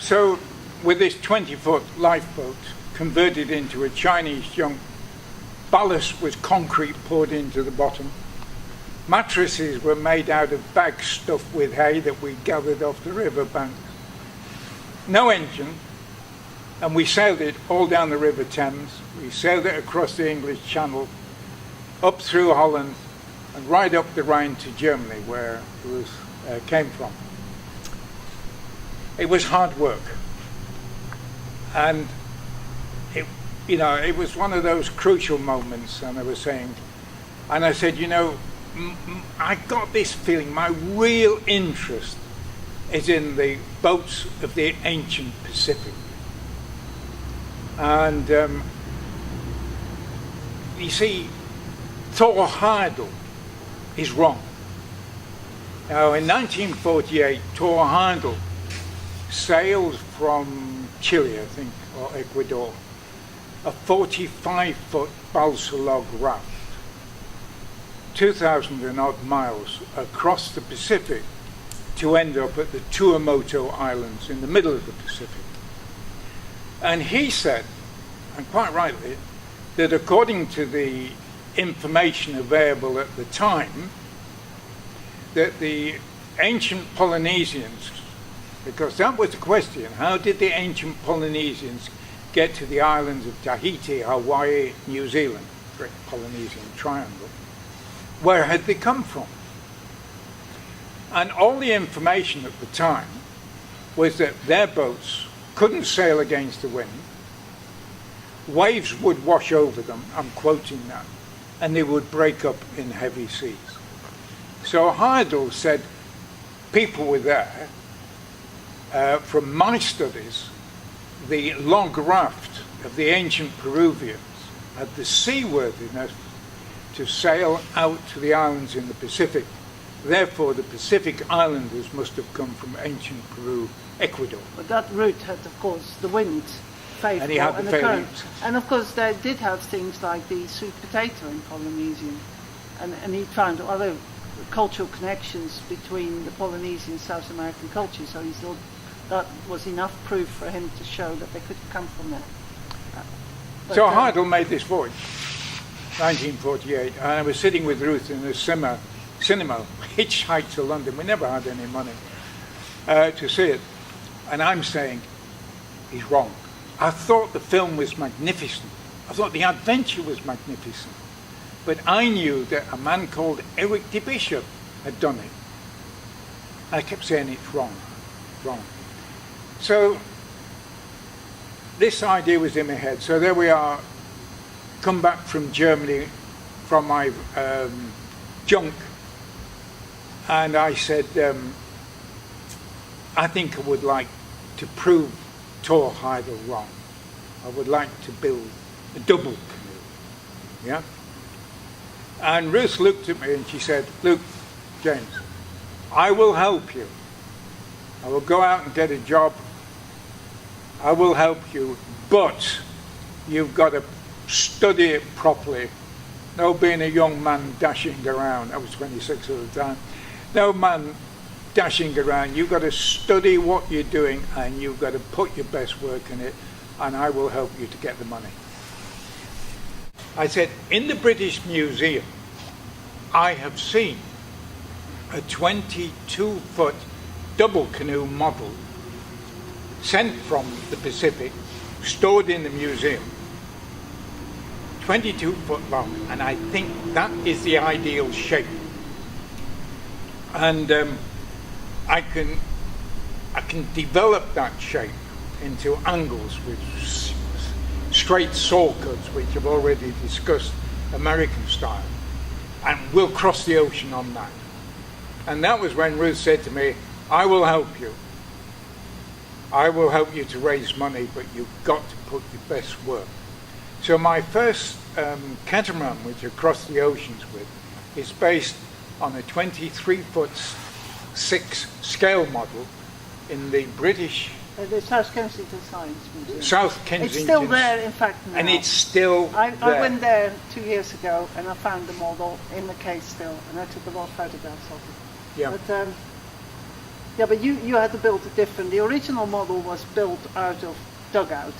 So with this 20-foot lifeboat converted into a Chinese junk, ballast was concrete poured into the bottom. Mattresses were made out of bags stuffed with hay that we gathered off the riverbank. No engine, and we sailed it all down the River Thames. We sailed it across the English Channel, up through Holland, and right up the Rhine to Germany, where it came from. It was hard work, and it was one of those crucial moments. And I said, I got this feeling. My real interest is in the boats of the ancient Pacific, and you see, Thor Heyerdahl is wrong. Now, in 1948, Thor Heyerdahl sailed from Chile, I think, or Ecuador, a 45-foot balsa log raft, 2,000 and odd miles across the Pacific to end up at the Tuamotu Islands in the middle of the Pacific. And he said, and quite rightly, that according to the information available at the time, that the ancient Polynesians, because that was the question, how did the ancient Polynesians get to the islands of Tahiti, Hawaii, New Zealand, Great Polynesian Triangle? Where had they come from? And all the information at the time was that their boats couldn't sail against the wind, waves would wash over them, I'm quoting that, and they would break up in heavy seas. So Heyerdahl said people were there. From my studies, the log raft of the ancient Peruvians had the seaworthiness to sail out to the islands in the Pacific. Therefore, the Pacific Islanders must have come from ancient Peru, Ecuador. But that route had, of course, the wind favourable and, he had the current. And of course, they did have things like the sweet potato in Polynesian, and he found other cultural connections between the Polynesian and South American culture. So he thought that was enough proof for him to show that they could come from there. So Heyerdahl made this voyage, 1948, and I was sitting with Ruth in a cinema, hitchhiked to London. We never had any money to see it. And I'm saying, he's wrong. I thought the film was magnificent. I thought the adventure was magnificent. But I knew that a man called Eric de Bishop had done it. I kept saying it's wrong, wrong. So this idea was in my head. So there we are, come back from Germany from my junk. And I said, I think I would like to prove Thor Heyerdahl wrong. I would like to build a double canoe. Yeah? And Ruth looked at me and she said, look, James, I will help you. I will go out and get a job. I will help you, but you've got to study it properly. No being a young man dashing around. I was 26 at the time. No man dashing around. You've got to study what you're doing and you've got to put your best work in it, and I will help you to get the money. I said, in the British Museum, I have seen a 22-foot double canoe model sent from the Pacific, stored in the museum, 22 foot long, and I think that is the ideal shape. And I can develop that shape into angles with straight saw cuts, which I've already discussed, American style, and we'll cross the ocean on that. And that was when Ruth said to me, I will help you. I will help you to raise money, but you've got to put your best work. So my first catamaran, which I crossed the oceans with, is based on a 23-foot 6 scale model in the British... the South Kensington Science Museum. South Kensington. It's still there, in fact, now. And it's still there. I went there 2 years ago, and I found the model in the case still, and I took a lot of photographs of it. Yeah. But Yeah, but you had to build it different. The original model was built out of dugout,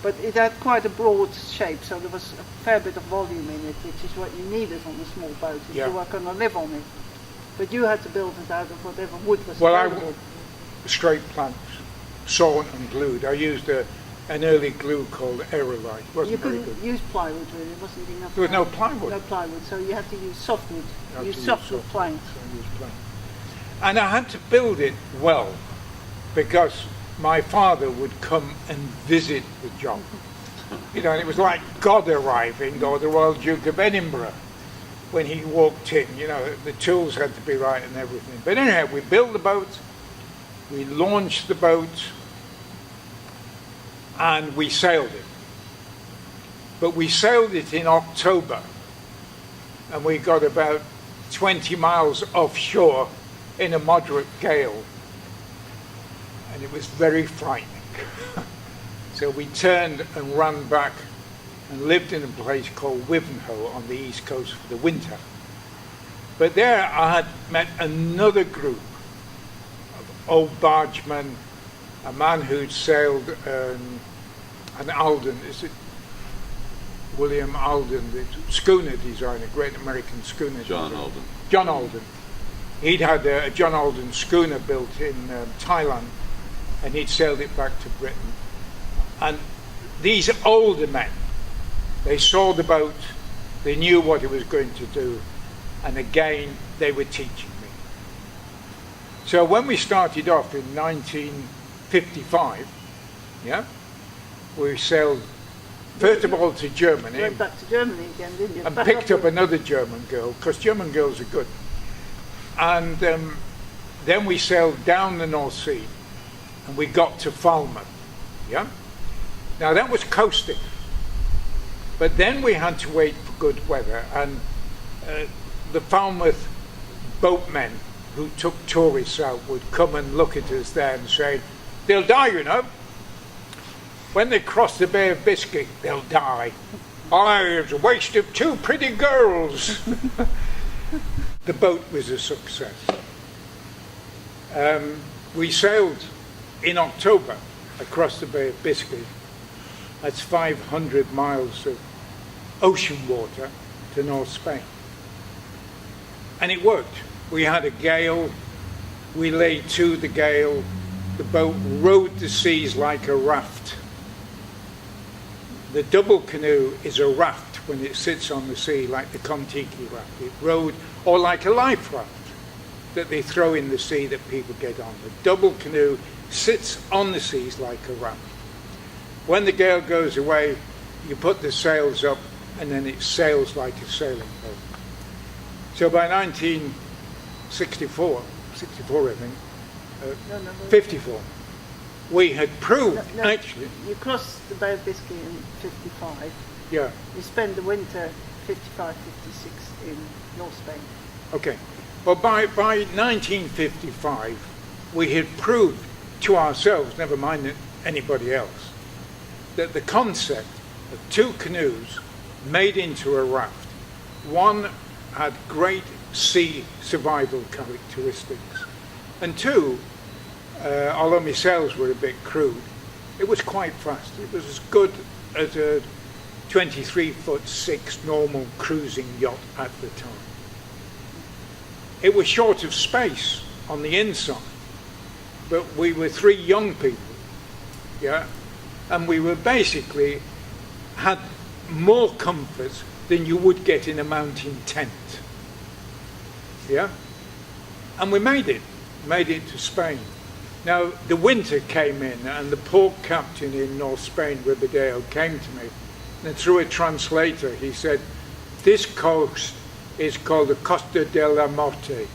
but it had quite a broad shape, so there was a fair bit of volume in it, which is what you needed on a small boat if you were going to live on it. But you had to build it out of whatever wood was available. Straight planks, sawn and glued. I used an early glue called Aerolite. You couldn't use plywood really, it wasn't enough. There was no plywood. No plywood, so you had to use softwood. Use softwood planks. And I had to build it well, because my father would come and visit the job. You know, and it was like God arriving, or the Royal Duke of Edinburgh when he walked in. You know, the tools had to be right and everything. But anyhow, we built the boat, we launched the boat, and we sailed it. But we sailed it in October, and we got about 20 miles offshore in a moderate gale, and it was very frightening. So we turned and ran back and lived in a place called Wivenhoe on the east coast for the winter. But there I had met another group of old bargemen, a man who'd sailed an Alden, is it William Alden, the schooner designer, great American schooner designer. John Alden. He'd had a John Alden schooner built in Thailand, and he'd sailed it back to Britain. And these older men, they saw the boat, they knew what it was going to do, and again, they were teaching me. So when we started off in 1955, we sailed first of all to Germany. You went back to Germany again, didn't you? And picked up another German girl, because German girls are good. And then we sailed down the North Sea, and we got to Falmouth. Now that was coasting, but then we had to wait for good weather, and the Falmouth boatmen who took tourists out would come and look at us there and say, "They'll die, you know. When they cross the Bay of Biscay, they'll die. Oh, it's a waste of two pretty girls." The boat was a success. We sailed in October across the Bay of Biscay. That's 500 miles of ocean water to North Spain. And it worked. We had a gale, we lay to the gale, the boat rode the seas like a raft. The double canoe is a raft when it sits on the sea, like the Kontiki raft. It rode, or like a life raft that they throw in the sea that people get on. The double canoe sits on the seas like a raft. When the gale goes away, you put the sails up, and then it sails like a sailing boat. So by 1964, I think, 54, we had proved, actually... You crossed the Bay of Biscay in 55. Yeah. You spent the winter 55, 56 in North Spain. Okay. Well, by 1955, we had proved to ourselves, never mind anybody else, that the concept of two canoes made into a raft, one had great sea survival characteristics, and two, although my sails were a bit crude, it was quite fast. It was as good as a 23'6" normal cruising yacht at the time. It was short of space on the inside, but we were three young people, and we were basically had more comfort than you would get in a mountain tent, and we made it to Spain. Now the winter came in, and the port captain in North Spain, Ribadeo, came to me, and through a translator he said, "This coast is called the Costa de la Morte,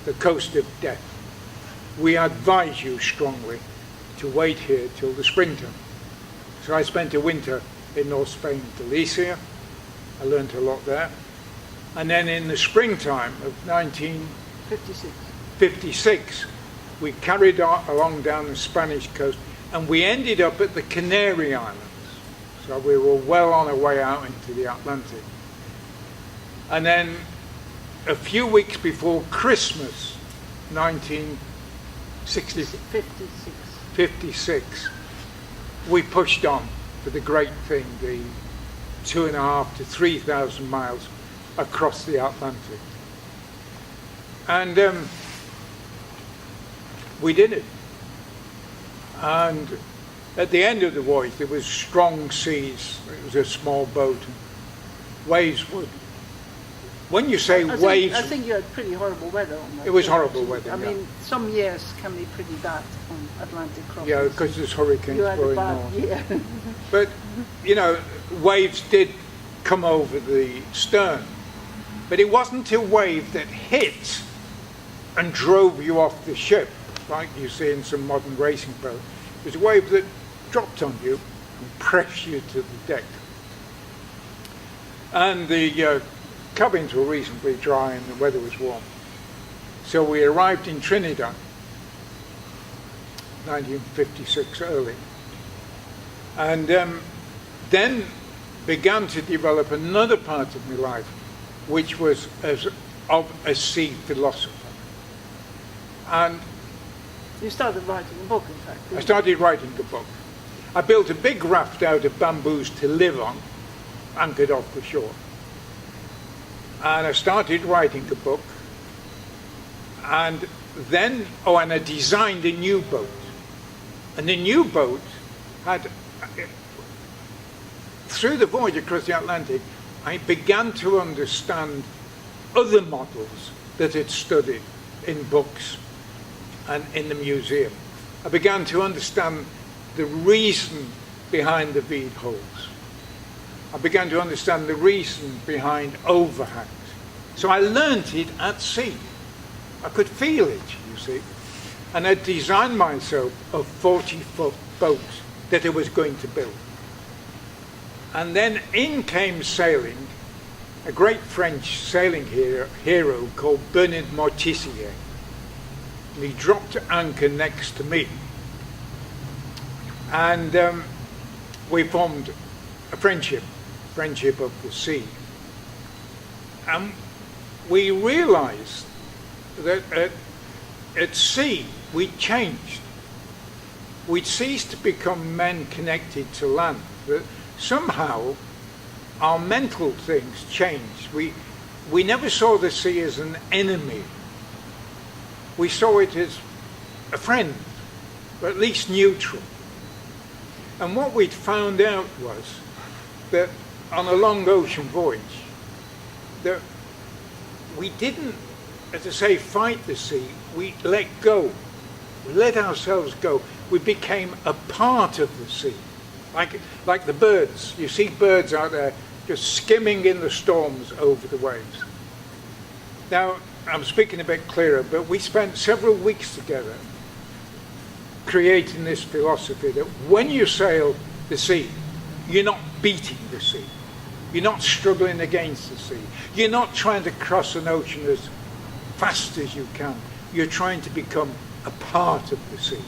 the coast of death. We advise you strongly to wait here till the springtime." So I spent a winter in North Spain, Galicia. I learned a lot there. And then in the springtime of 1956, we carried along down the Spanish coast, and we ended up at the Canary Islands. So we were well on our way out into the Atlantic. And then a few weeks before Christmas, 19 60, 56. 56, we pushed on for the great thing, the 2.5 to 3,000 miles across the Atlantic. And we did it. And at the end of the voyage, there was strong seas. It was a small boat. Waves would. When you say waves, I think you had pretty horrible weather on that. it was horrible weather. I mean, some years can be pretty bad on Atlantic crossings. Yeah, because there's hurricanes You had a blowing bad north. year. But, you know, waves did come over the stern. But it wasn't a wave that hit and drove you off the ship, like you see in some modern racing boats. It was a wave that dropped on you and pressed you to the deck. And the cabins were reasonably dry and the weather was warm. So we arrived in Trinidad, 1956 early. And then began to develop another part of my life, which was as of a sea philosopher. And You started writing a book, in fact. I started writing a book. I built a big raft out of bamboos to live on, anchored off the shore. And I started writing a book. And then, and I designed a new boat. And the new boat had, through the voyage across the Atlantic, I began to understand other models that I'd studied in books and in the museum. I began to understand the reason behind the bead holes. I began to understand the reason behind overhangs. So I learnt it at sea. I could feel it, you see. And I designed myself a 40-foot boat that I was going to build. And then in came sailing a great French sailing hero called Bernard Mortissier. And he dropped anchor next to me. And we formed a friendship of the sea. And we realized that at sea we'd changed. We'd ceased to become men connected to land. That somehow our mental things changed. We never saw the sea as an enemy. We saw it as a friend, or at least neutral. And what we'd found out was that on a long ocean voyage, that we didn't, as I say, fight the sea. We let go. We let ourselves go. We became a part of the sea. Like the birds. You see birds out there just skimming in the storms over the waves. Now, I'm speaking a bit clearer, but we spent several weeks together creating this philosophy that when you sail the sea, you're not beating the sea. You're not struggling against the sea. You're not trying to cross an ocean as fast as you can. You're trying to become a part of the sea.